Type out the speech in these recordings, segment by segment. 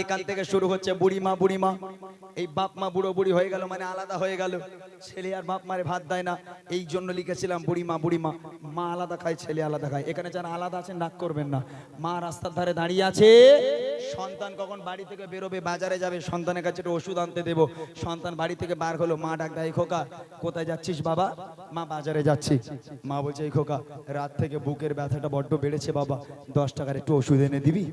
এখান থেকে শুরু হচ্ছে বুড়িমা বুড়িমা। এই বাপ মা বুড়ো বুড়ি হয়ে গেল মানে আলাদা হয়ে গেল, ছেলে আর বাপ মারে ভাত দেয় না, এই জন্য লিখেছিলাম বুড়িমা বুড়িমা। মা আলাদা খায়, ছেলে আলাদা খায়। এখানে যারা আলাদা আছেন রাগ করবেন না। মা রাস্তার ধারে দাঁড়িয়ে আছে, সন্তান কখন বাড়ি থেকে বেরোবে, বাজারে যাবে, সন্তানের কাছে একটু ওষুধ আনতে দেবো। সন্তান বাড়ি থেকে বার হলো, মা ডাক দেয়, খোকা কোথায় যাচ্ছিস বাবা? মা বাজারে যাচ্ছি। মা বলছে, এই খোকা রাত থেকে বুকের ব্যথাটা বড্ড বেড়েছে বাবা, 10 টাকার একটু ওষুধ এনে দিবি?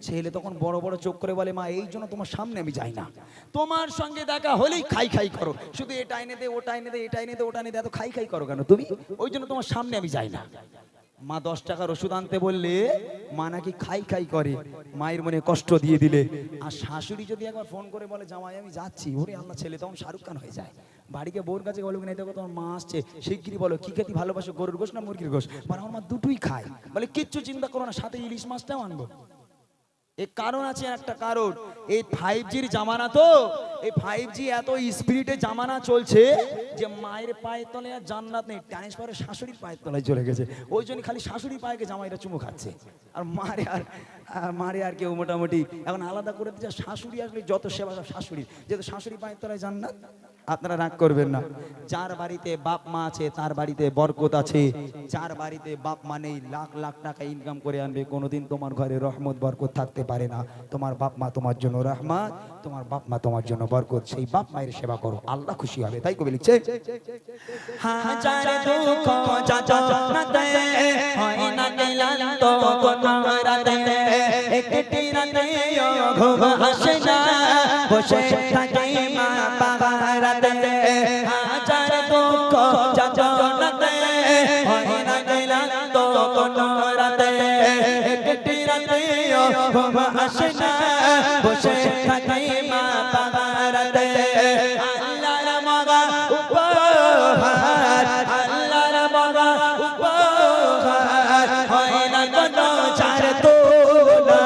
ছেলে তখন বড় বড় চোখ করে বলে, মা এই জন্য তোমার সামনে আমি যাই না, তোমার সঙ্গে দেখা হলেই খাই খাই করো, শুধু এটা এনে দে ওটা এনে দে, এটা এনে দে ওটা এনে দে, এত খাই খাই করো কেন তুমি? ওই জন্য তোমার সামনে আমি যাই না। মা 10 টাকার ওষুধ আনতে বললে মা নাকি খাই খাই করে, মায়ের মনে কষ্ট দিয়ে দিলে। আর শাশুড়ি যদি একবার ফোন করে বলে, জামাই আমি যাচ্ছি, ওরে আল্লাহ, ছেলে তখন শাহরুখ খান হয়ে যায়। বাড়িকে বোর কাছে বলো, কিনা দেখো তোমার মা আসছে, শিগগিরই বলো কি খেতে ভালোবাসো, গরুর গোশ না মুরগির গোশ? মানে আমার মা দুটোই খায়। বলে কিচ্ছু চিন্তা করো না, সাথে ইলিশ মাছটাও আনবো। এই কারণ আছে একটা কারণ, এই 5Gর জামানা, তো এই 5G এত স্পিরিটে জামানা চলছে যে মায়ের পায়ের তলে আর জান্নাত নেই, ট্রান্সফারে শাশুড়ির পায়ের তলায় চলে গেছে। ওই জন্য খালি শাশুড়ির পায়েকে জামাইরা চুমু খাচ্ছে, আর মারে আর কেউ মোটামুটি এখন আলাদা করে দিচ্ছে। শাশুড়ি আসলে যত সেবা সব শাশুড়ি, যেহেতু শাশুড়ি পায়ের তলায় জান্নাত। আপনারা রাগ করবেন না, যার বাড়িতে বাপ মা আছে তার বাড়িতে বরকত আছে। যার বাড়িতে বাপ মা নেই, লাখ লাখ টাকা ইনকাম করে আনবে, কোনোদিন তোমার ঘরে রহমত বরকত থাকতে পারে না। তোমার বাপ মা তোমার জন্য রহমত, তোমার বাপ মা তোমার জন্য বরকত। সেই বাপ মায়ের সেবা করো, আল্লাহ খুশি হবে। তাই কবি লিখছে, হাজার দুঃখ যাতনাতে হয় না ক্লান্ত কোনো রাতে, একটি রাতে ঘুম আসে না, বসে থাকে মা পাহারাতে। হাজার দুঃখ যাতনাতে হয় না ক্লান্ত কোনো রাতে, একটি রাতে ঘুম আসে না, বসে থাকে মা পাহারাতে। আল্লাহর মগা উপহার, আল্লাহর মগা উপহার, হয় না কোনো চার তোলা।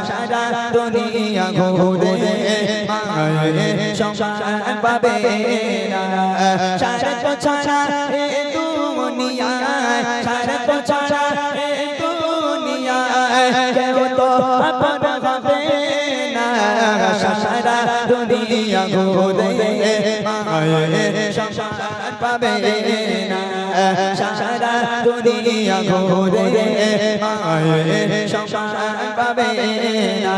সারা দুনিয়া ঘুরে মায়ের সংসার পাবে না, সারা তো ছাড়া এ দুনিয়ায়, সারা তো ছাড়া এ দুনিয়ায় কেউ তো আপন হবে না। সারা দুনিয়া ঘুরে মায়ের সংসার পাবে না, সারা দুনিয়া ঘুরে মায়ের সংসার পাবে না।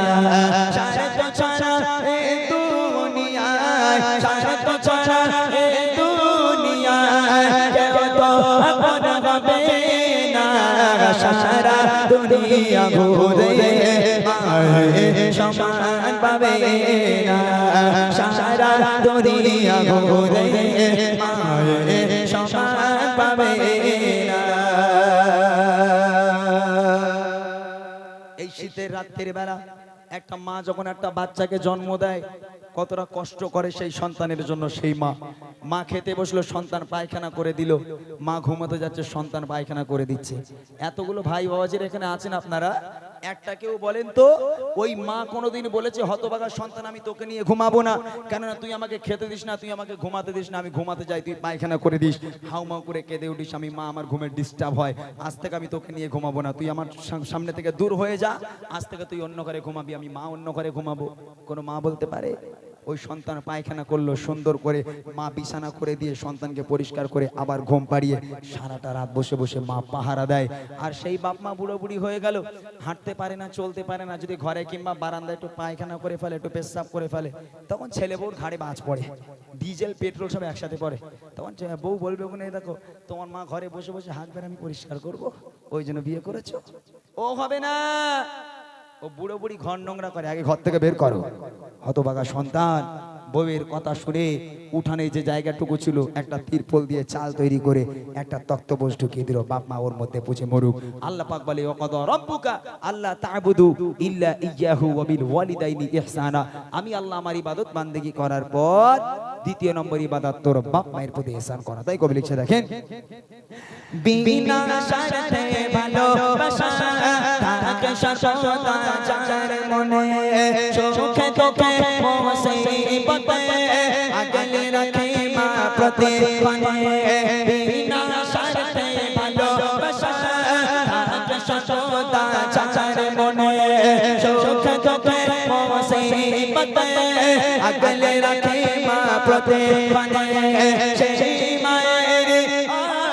সারা তো ছাড়া এ দুনিয়ায়, সারা তো ছাড়া এ দুনিয়ায় কেউ তো আপন হবে না। সারা দুনিয়া ঘুরে মায়ের সংসার পাবে না, সারা দুনিয়া ঘুরে মায়ের সংসার পাবে না। এই শীতের রাতের বেলা একটা মা যখন একটা বাচ্চাকে জন্ম দেয়, কতটা কষ্ট করে সেই সন্তানের জন্য। সেই মা খেতে বসলো, সন্তান পায়খানা করে দিল, মা ঘুমাতে যাচ্ছে, সন্তান পায়খানা করে দিচ্ছে। এতগুলো ভাই বাবাজির এখানে আছেন আপনারা, একটা কেউ বলেন তো ওই মা কোনোদিন বলেছে, হতভাগা সন্তান আমি তোকে নিয়ে ঘুমাবো না, কেননা তুই আমাকে খেতে দিস না, তুই আমাকে ঘুমাতে দিস না, আমি ঘুমাতে যাই তুই পায়খানা করে দিস, হাউমাউ করে কেঁদে উঠিস, আমি মা আমার ঘুমের ডিস্টার্ব হয়, আজ থেকে আমি তোকে নিয়ে ঘুমাবো না, তুই আমার সামনে থেকে দূর হয়ে যা, আজ থেকে তুই অন্য ঘরে ঘুমাবি, আমি মা অন্য ঘরে ঘুমাবো? কোনো মা বলতে পারে? ওই সন্তান পায়খানা করলো, সুন্দর করে মা বিছানা করে দিয়ে সন্তানকে পরিষ্কার করে আবার ঘুম পাড়িয়ে সারাটা রাত বসে বসে মা পাহারা দেয়। আর সেই বাপ মা বুড়ো বুড়ি হয়ে গেল, হাঁটতে পারে না, চলতে পারে না, যদি ঘরে কিংবা বারান্দায় একটু পায়খানা করে ফেলে, একটু পেশাব করে ফেলে, তখন ছেলে বউর ঘাড়ে বাজ পড়ে, ডিজেল পেট্রোল সব একসাথে পড়ে। তখন বউ বলবে, ওখানে দেখো তোমার মা ঘরে বসে বসে হাত বের আমি পরিষ্কার করবো, ওই জন্য বিয়ে করেছো? ও হবে না, ও বুড়ো বুড়ি ঘর নোংরা করে, আগে ঘর থেকে বের করো। হতভাগা সন্তান বউয়ের কথা শুনে উঠানে যে জায়গাটুকু ছিল একটা তিরপল দিয়ে চাল তৈরি করে একটা তক্তপোষ ঢুকিয়ে দিল, বাপ মা ওর মধ্যে পুছে মরুক। আল্লাহ পাক বলে, ওয়াকাদা রাব্বুকা আল্লা তা'বুদু ইল্লা ইয়্যাহু ওয়া বিল ওয়ালিদাইনি ইহসানা। আমি আল্লাহ আমার ইবাদত বান্দেগি করার পর দ্বিতীয় নম্বর ইবাদত তোর বাপ মায়ের প্রতি ইহসান করা। তাই কবি লিখছে, দেখেন, বিনা শর্তে ভালোবাসা থাকে সততা যার মনে, সুখে দুঃখে মুসিবতে আগলে রাখে মা প্রতিক্ষণে। বিনা শর্তে ভালোবাসা থাকে সততা যার মনে, সুখে দুঃখে মুসিবত আগলে রাখে মা প্রতিক্ষণে সেই মায়ের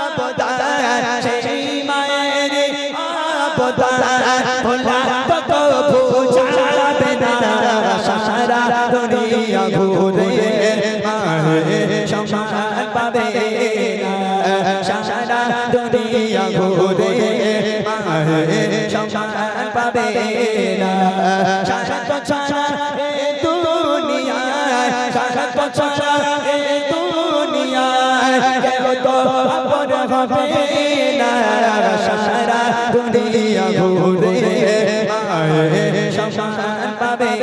আবদার সেই মায়ের আবদার ভোলা তো বুঝাবে না সারা দুনিয়া ঘুরে মায়ের সম্মান পাবে না সারা দুনিয়া ঘুরে মায়ের সম্মান পাবে না সারা তো ছাড়া এই দুনিয়ায় সারা তো ছাড়া এই দুনিয়ায় কেউ তো আপন হবে না সারা দুনিয়া ঘুরে মায়ের সম্মান পাবে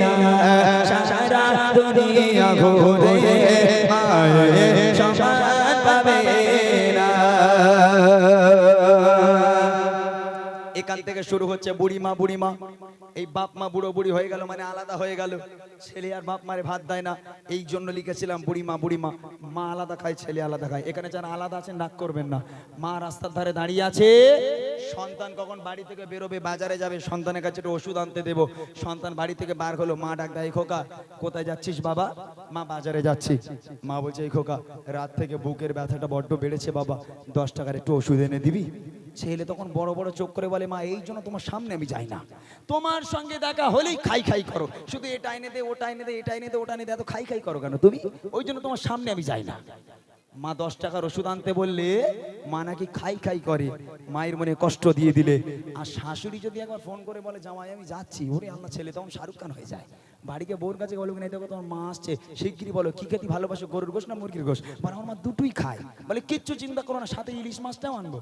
না সারা দুনিয়া ঘুরে মায়ের সম্মান পাবে না। এখান থেকে শুরু হচ্ছে বুড়িমা বুড়িমা। এই বাপ মা বুড়ো বুড়ি হয়ে গেল মানে আলাদা হয়ে গেল, ছেলে আর বাপ মারে ভাত দেয় না, এই জন্য লিখেছিলাম বুড়িমা বুড়িমা। মা আলাদা খায় ছেলে আলাদা খায়। এখানে যারা আলাদা আছেন রাগ করবেন না। মা রাস্তার ধারে দাঁড়িয়ে আছে, সন্তান কখন বাড়ি থেকে বেরোবে বাজারে যাবে, সন্তানের কাছে একটু ওষুধ আনতে দেবো। সন্তান বাড়ি থেকে বার হলো, মা ডাক দেয় খোকা কোথায় যাচ্ছিস বাবা? মা বাজারে যাচ্ছি। মা বলছে এই খোকা রাত থেকে বুকের ব্যথাটা বড্ড বেড়েছে বাবা, 10 টাকার একটু ওষুধ এনে দিবি? ছেলে তখন বড় বড় চোখ করে বলে মা এই জন্য তোমার সামনে আমি যাই না, তোমার সঙ্গে দেখা হলেই খাই খাই করো, শুধু এটা এনে দে ওটা এনে দে এটা এনে দে ওটা এনে দে, এত খাই খাই করো কেন তুমি? ওই জন্য তোমার সামনে আমি যাই না। মা 10 টাকার ওষুধ আনতে বললে মা নাকি খাই খাই করে, মায়ের মনে কষ্ট দিয়ে দিলে। আর শাশুড়ি যদি একবার ফোন করে বলে জামাই আমি যাচ্ছি, ওরে আল্লাহ ছেলে তখন শাহরুখ খান হয়ে যায়। বাড়িকে বউর কাছে বলো কিনা দেখো তোমার মা আসছে, শিগগিরই বলো কি খেতে ভালোবাসো, গরুর গোশ না মুরগির গোশ? মানে আমার মা দুটোই খায়। বলে কিচ্ছু চিন্তা করো না, সাথে ইলিশ মাছটাও আনবো।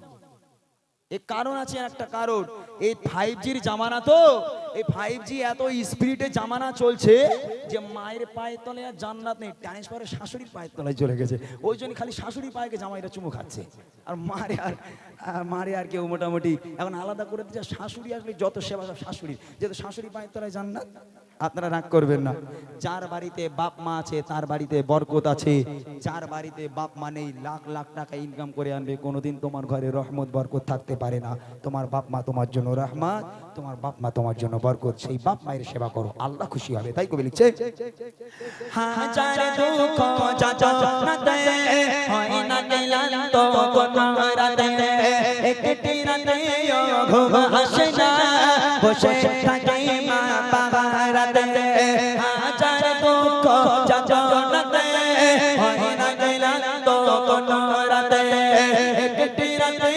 এর কারণ আছে একটা কারণ, এই 5Gর জামানা তো, এই 5G এত স্পিরিটে জামানা চলছে যে মায়ের পায়ের তলে আর জান্নাত নেই, ট্রান্সফারে শাশুড়ির পায়ের তলায় চলে গেছে। ওই জন্য খালি শাশুড়ি পায়েকে জামাইরা চুমু খাচ্ছে, আর মারে আর কেউ মোটামুটি এখন আলাদা করে দিচ্ছে। শাশুড়ি আসলে যত সেবা সব শাশুড়ি, যেহেতু শাশুড়ি পায়ের তলায় জান্নাত। আপনারা রাগ করবেন না, যার বাড়িতে বাপ মা আছে তার বাড়িতে বরকত আছে। যার বাড়িতে বাপ মা নেই, লাখ লাখ টাকা ইনকাম করে আনবে, কোনোদিন তোমার ঘরে রহমত বরকত থাকতে পারে না। তোমার বাপ মা তোমার জন্য রহমত, তোমার বাপ মা তোমার জন্য বরকত। সেই বাপ মায়ের সেবা করো, আল্লাহ খুশি হবে। তাই কবি লিখছে হাজার দুঃখ যন্ত্রণাতে হয় না ক্লান্ত কোনো রাতে, একটি রাতে ঘুম আসে না, বসে থাকে মা পাহারাতে। হাজার দুঃখ যন্ত্রণাতে হয় না ক্লান্ত কোনো রাতে, একটি রাতে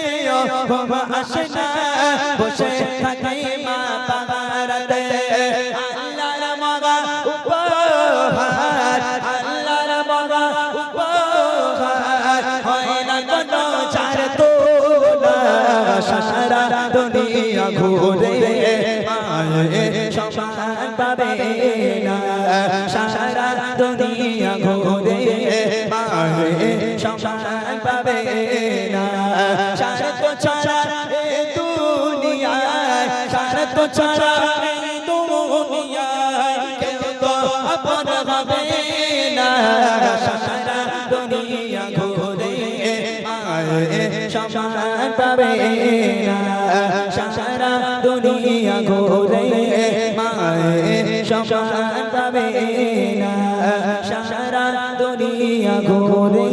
ঘুম আসে না, বসে থাকে মা পাহারাতে। আল্লাহর মগা উপহার, আল্লাহর মগা উপহার হয় না কোনো চার তোলা, সারা দুনিয়া ঘুরে মায়ের সম্মান পাবে না, সারা দুনিয়া ঘুরে মায়ের সম্মান পাবে না। সারা তো ছাড়া এই দুনিয়ায়, সারা তো ছাড়া এই দুনিয়ায় কেউ তো আপন হবে না, সারা দুনিয়া ঘুরে মায়ের সম্মান পাবে না, সারা দুনিয়া ঘুরে মায়ের সম্মান পাবে না, সারা দুনিয়া ঘুরে